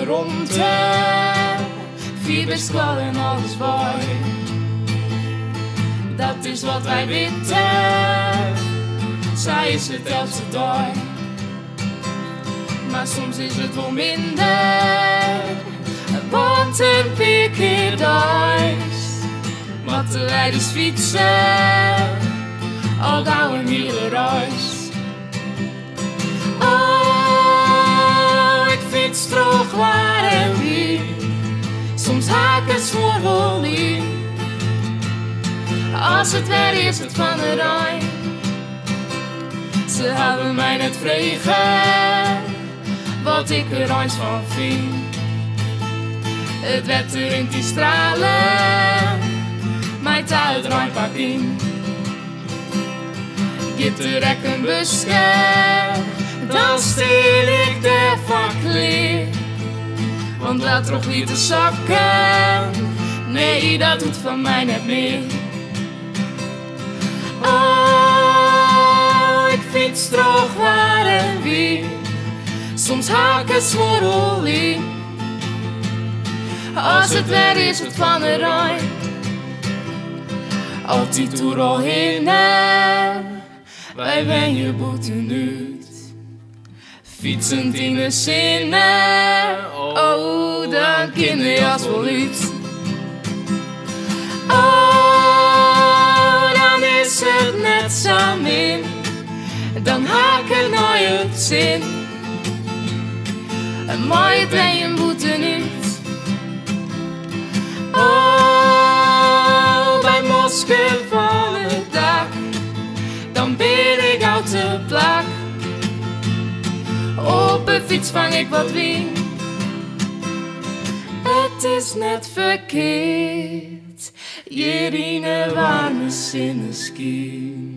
rond, vier best wel en alles waar. Dat is wat wij weten, zij is het elfste daar. Maar soms is het wel minder, want een paar keer thuis. Want de rijders fietsen, al gauw een hele reis. Oh, ik fiets terug waar en wie, soms haak het voor wel niet. Als het weer is het van de rij. Ze hebben mij net vregen wat ik er eens van vind. Het wetter in die stralen, mijn tuin draait pak in. Giet er ek een busje, dan steel ik de vakleer. Want laat toch niet te zakken, nee dat doet van mij net meer. Oh, ik fiets terug waar en wie, soms haak het zwoordel in. Als het weer is het van de rij, altijd door al heen, wij ben je boeten uit. Fietsend in de zinnen, oh dan ken je als wel uit. Oh, dan is het net zo min, dan haak ik naar je zin. En mooi ben je een boete uit. Oh, bij Moskou van het dak, dan ben ik uit de plak. Op een fiets vang ik wat wind, het is net verkeerd, hier in een warme zinneskind.